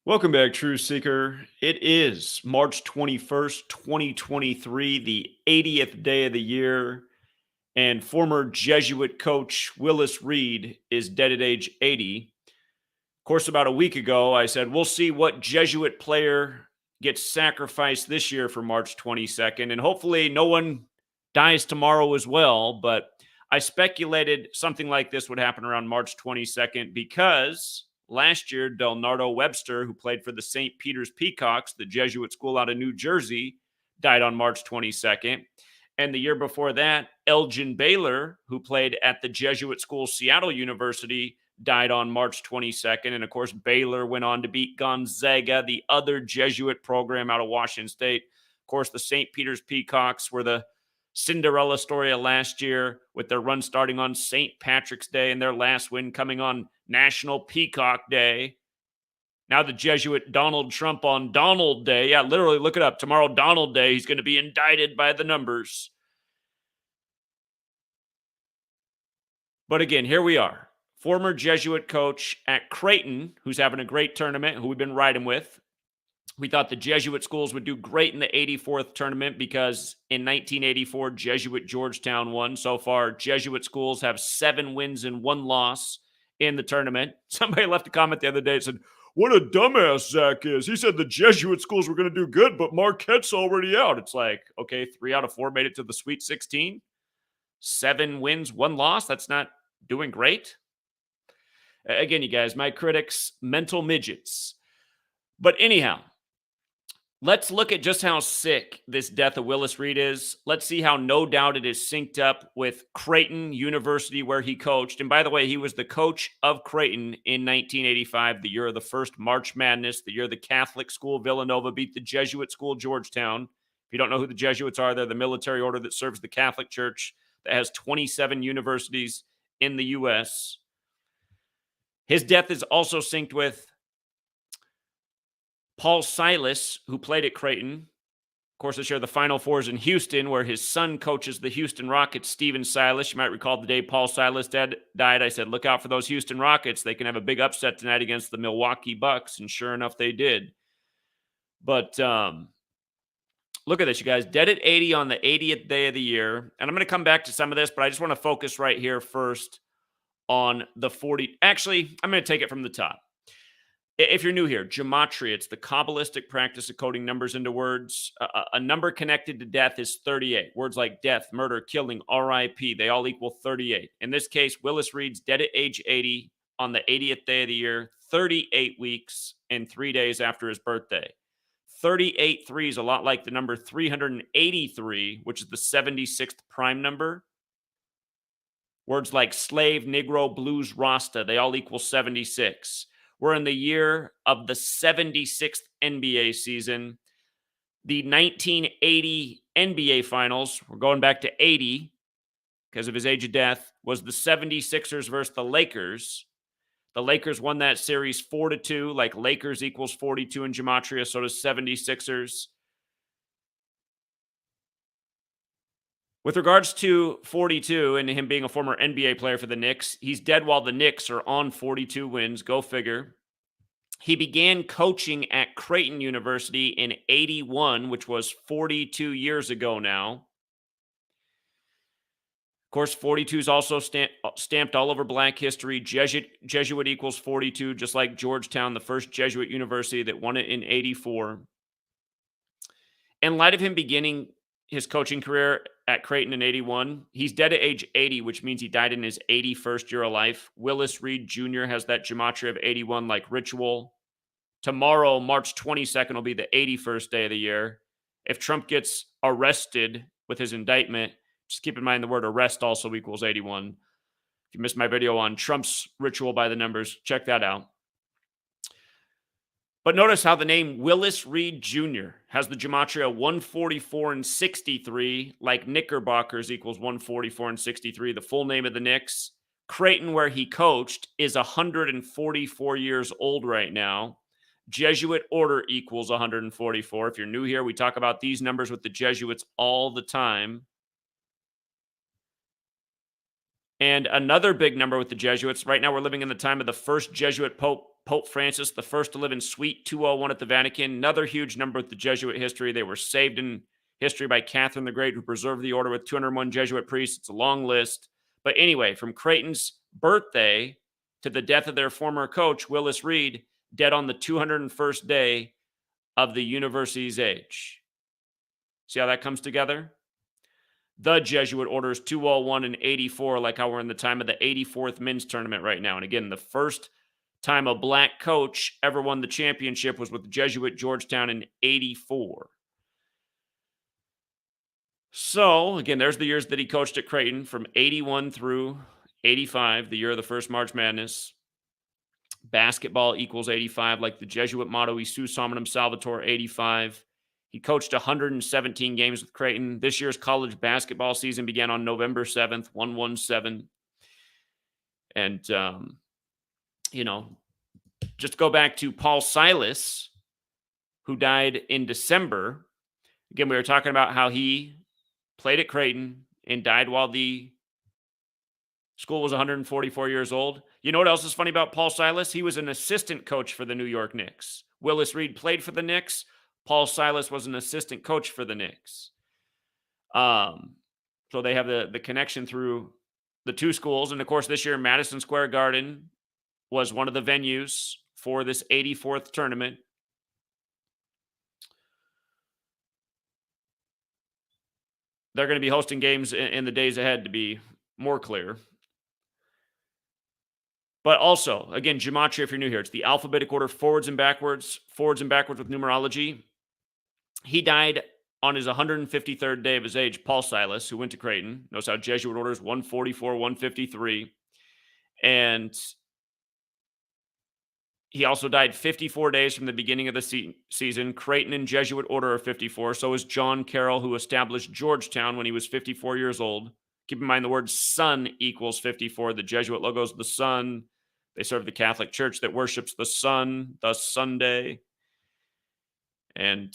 Welcome back, True Seeker. It is March 21st, 2023, the 80th day of the year, and former Jesuit coach Willis Reed is dead at age 80. Of course, about a week ago, I said, we'll see what Jesuit player gets sacrificed this year for March 22nd, and hopefully no one dies tomorrow as well. But I speculated something like this would happen around March 22nd because last year, Del Nardo Webster, who played for the St. Peter's Peacocks, the Jesuit school out of New Jersey, died on March 22nd. And the year before that, Elgin Baylor, who played at the Jesuit school Seattle University, died on March 22nd. And of course, Baylor went on to beat Gonzaga, the other Jesuit program out of Washington State. Of course, the St. Peter's Peacocks were the Cinderella story of last year, with their run starting on St. Patrick's Day and their last win coming on National Peacock Day. Now the Jesuit Donald Trump on Donald Day. Yeah, literally look it up. Tomorrow, Donald Day, he's going to be indicted by the numbers. But again, here we are. Former Jesuit coach at Creighton, who's having a great tournament, who we've been riding with. We thought the Jesuit schools would do great in the 84th tournament because in 1984, Jesuit Georgetown won. So far, Jesuit schools have 7 wins and 1 loss in the tournament. Somebody left a comment the other day and said, what a dumbass Zach is. He said the Jesuit schools were going to do good, but Marquette's already out. It's like, okay, 3 out of 4 made it to the Sweet 16. 7 wins, 1 loss. That's not doing great. Again, you guys, my critics, mental midgets. But anyhow, let's look at just how sick this death of Willis Reed is. Let's see how no doubt it is synced up with Creighton University, where he coached. And by the way, he was the coach of Creighton in 1985, the year of the first March Madness, the year the Catholic school Villanova beat the Jesuit school Georgetown. If you don't know who the Jesuits are, they're the military order that serves the Catholic Church that has 27 universities in the U.S. His death is also synced with Paul Silas, who played at Creighton. Of course, this year the Final Four is in Houston, where his son coaches the Houston Rockets, Steven Silas. You might recall the day Paul Silas died, I said, look out for those Houston Rockets. They can have a big upset tonight against the Milwaukee Bucks, and sure enough, they did. But look at this, you guys. Dead at 80 on the 80th day of the year. And I'm going to come back to some of this, but I just want to focus right here first on the 40. Actually, I'm going to take it from the top. If you're new here, gematria, it's the Kabbalistic practice of coding numbers into words. A number connected to death is 38. Words like death, murder, killing, RIP, they all equal 38. In this case, Willis Reed's dead at age 80 on the 80th day of the year, 38 weeks and 3 days after his birthday. 38-3 is a lot like the number 383, which is the 76th prime number. Words like slave, Negro, blues, Rasta, they all equal 76. We're in the year of the 76th NBA season. The 1980 NBA Finals, we're going back to 80 because of his age of death, was the 76ers versus the Lakers. The Lakers won that series 4-2, like Lakers equals 42 in gematria, so does 76ers. With regards to 42 and him being a former NBA player for the Knicks, he's dead while the Knicks are on 42 wins. Go figure. He began coaching at Creighton University in 81, which was 42 years ago now. Of course, 42 is also stamped all over Black history. Jesuit equals 42, just like Georgetown, the first Jesuit university that won it in 84. In light of him beginning his coaching career at Creighton in 81, he's dead at age 80, which means he died in his 81st year of life. Willis Reed Jr. has that gematria of 81 like ritual. Tomorrow, March 22nd, will be the 81st day of the year. If Trump gets arrested with his indictment, just keep in mind the word arrest also equals 81. If you missed my video on Trump's ritual by the numbers, check that out. But notice how the name Willis Reed Jr. has the gematria 144 and 63, like Knickerbockers equals 144 and 63. The full name of the Knicks. Creighton, where he coached, is 144 years old right now. Jesuit order equals 144. If you're new here, we talk about these numbers with the Jesuits all the time. And another big number with the Jesuits. Right now, we're living in the time of the first Jesuit Pope, Pope Francis, the first to live in Suite 201 at the Vatican. Another huge number with the Jesuit history. They were saved in history by Catherine the Great, who preserved the order with 201 Jesuit priests. It's a long list. But anyway, from Creighton's birthday to the death of their former coach, Willis Reed, dead on the 201st day of the university's age. See how that comes together? The Jesuit orders 201 and 84, like how we're in the time of the 84th men's tournament right now. And again, the first time a black coach ever won the championship was with Jesuit Georgetown in 84. So, again, there's the years that he coached at Creighton from 81 through 85, the year of the first March Madness. Basketball equals 85, like the Jesuit motto, Isus Hominum Salvator, 85. He coached 117 games with Creighton. This year's college basketball season began on November 7th, 117. And, just go back to Paul Silas, who died in December. Again, we were talking about how he played at Creighton and died while the school was 144 years old. You know what else is funny about Paul Silas? He was an assistant coach for the New York Knicks. Willis Reed played for the Knicks. Paul Silas was an assistant coach for the Knicks. So they have the connection through the two schools. And of course, this year, Madison Square Garden was one of the venues for this 84th tournament. They're going to be hosting games in the days ahead, to be more clear. But also, again, Gematria, if you're new here, it's the alphabetic order, forwards and backwards with numerology. He died on his 153rd day of his age, Paul Silas, who went to Creighton. Notice how Jesuit orders 144, 153. And he also died 54 days from the beginning of the season. Creighton and Jesuit order are 54. So is John Carroll, who established Georgetown when he was 54 years old. Keep in mind the word sun equals 54. The Jesuit logo is the sun. They serve the Catholic Church that worships the sun, thus Sunday. And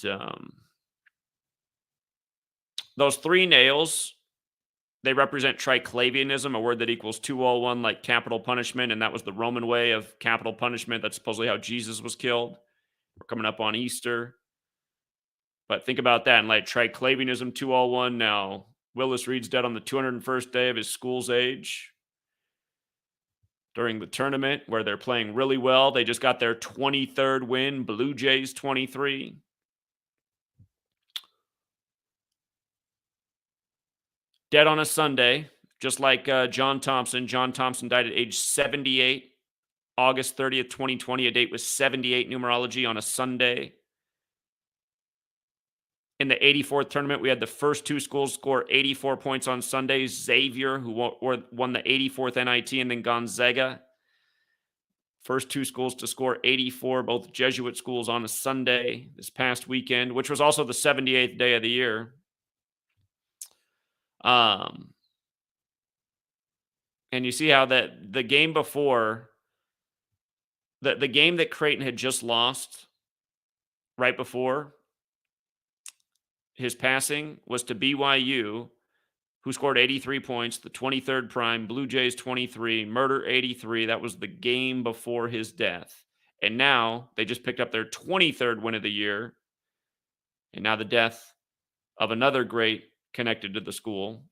those three nails, they represent triclavianism, a word that equals 201, like capital punishment. And that was the Roman way of capital punishment. That's supposedly how Jesus was killed. We're coming up on Easter. But think about that. And like triclavianism, 201. Now, Willis Reed's dead on the 201st day of his school's age. During the tournament where they're playing really well. They just got their 23rd win. Bluejays 23. Dead on a Sunday, just like John Thompson. John Thompson died at age 78, August 30th, 2020. A date with 78 numerology on a Sunday. In the 84th tournament, we had the first two schools score 84 points on Sunday. Xavier, who won the 84th NIT, and then Gonzaga. First two schools to score 84, both Jesuit schools on a Sunday this past weekend, which was also the 78th day of the year. And you see how that the game before, the game that Creighton had just lost right before his passing was to BYU, who scored 83 points, the 23rd prime, Bluejays 23, Murder 83. That was the game before his death. And now they just picked up their 23rd win of the year. And now the death of another great connected to the school.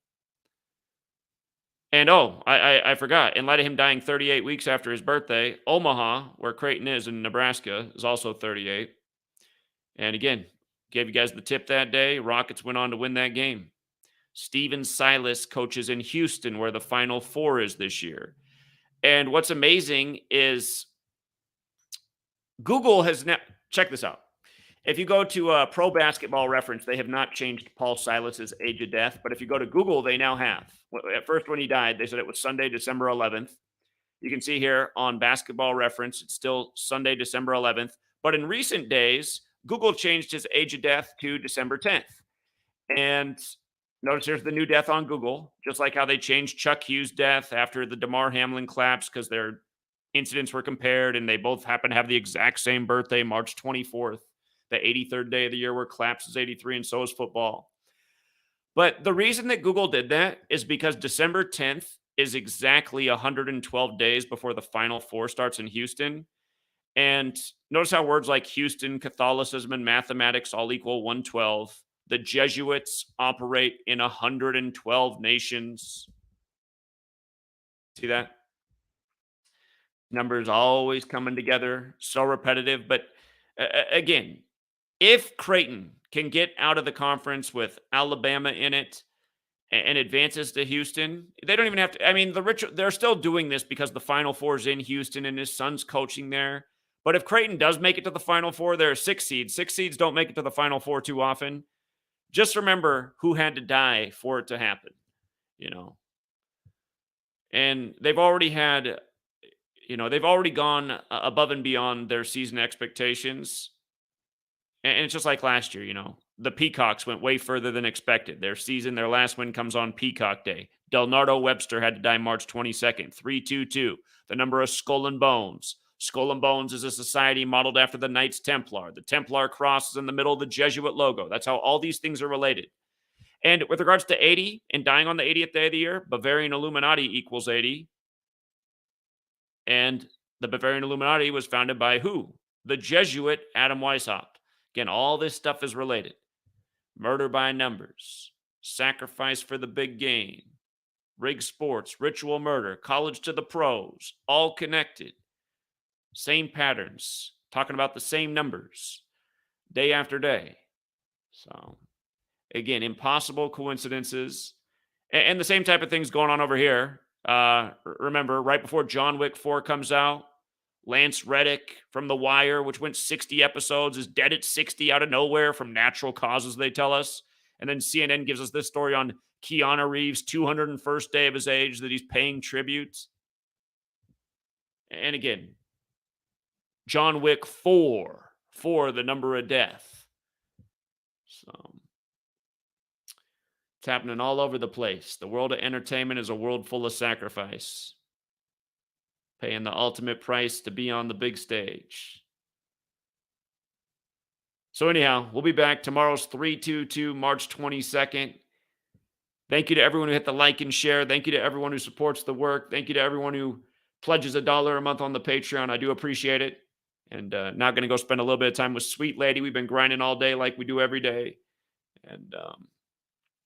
And I forgot, in light of him dying 38 weeks after his birthday, Omaha, where Creighton is in Nebraska, is also 38. And again, gave you guys the tip that day. Rockets went on to win that game. Steven Silas coaches in Houston, where the Final Four is this year. And what's amazing is Google has now, check this out. If you go to Pro Basketball Reference, they have not changed Paul Silas's age of death. But if you go to Google, they now have. At first, when he died, they said it was Sunday, December 11th. You can see here on Basketball Reference, it's still Sunday, December 11th. But in recent days, Google changed his age of death to December 10th. And notice here's the new death on Google, just like how they changed Chuck Hughes' death after the DeMar Hamlin collapse because their incidents were compared and they both happen to have the exact same birthday, March 24th, the 83rd day of the year where collapse is 83 and so is football. But the reason that Google did that is because December 10th is exactly 112 days before the Final Four starts in Houston. And notice how words like Houston, Catholicism, and mathematics all equal 112. The Jesuits operate in 112 nations. See that? Numbers always coming together, so repetitive. But again, if Creighton can get out of the conference with Alabama in it and advances to Houston, they don't even have to. I mean, they're still doing this because the Final Four is in Houston and his son's coaching there. But if Creighton does make it to the Final Four, they're a 6 seed. 6 seeds don't make it to the Final Four too often. Just remember who had to die for it to happen, you know. And they've already had, they've already gone above and beyond their season expectations. And it's just like last year, the Peacocks went way further than expected. Their last win comes on Peacock Day. Del Nardo Webster had to die March 22nd, 322. The number of Skull and Bones. Skull and Bones is a society modeled after the Knights Templar. The Templar cross is in the middle of the Jesuit logo. That's how all these things are related. And with regards to 80 and dying on the 80th day of the year, Bavarian Illuminati equals 80. And the Bavarian Illuminati was founded by who? The Jesuit Adam Weishaupt. Again, all this stuff is related. Murder by numbers, sacrifice for the big game, rig sports, ritual murder, college to the pros, all connected. Same patterns, talking about the same numbers, day after day. So, again, impossible coincidences. And the same type of things going on over here. Remember, right before John Wick 4 comes out, Lance Reddick from The Wire, which went 60 episodes, is dead at 60 out of nowhere from natural causes, they tell us. And then CNN gives us this story on Keanu Reeves' 201st day of his age that he's paying tribute. And again, John Wick 4, the number of death. So it's happening all over the place. The world of entertainment is a world full of sacrifice. Paying the ultimate price to be on the big stage. So anyhow, we'll be back. Tomorrow's 322, March 22nd. Thank you to everyone who hit the like and share. Thank you to everyone who supports the work. Thank you to everyone who pledges $1 a month on the Patreon. I do appreciate it. And now going to go spend a little bit of time with Sweet Lady. We've been grinding all day like we do every day. And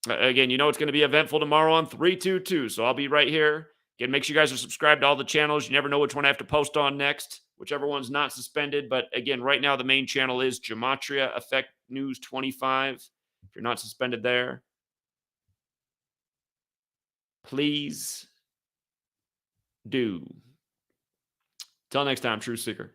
again, it's going to be eventful tomorrow on 322. So I'll be right here. Again, make sure you guys are subscribed to all the channels. You never know which one I have to post on next, whichever one's not suspended. But again, right now, the main channel is GematriaEffectNews 25. If you're not suspended there, please do. Till next time, True Seeker.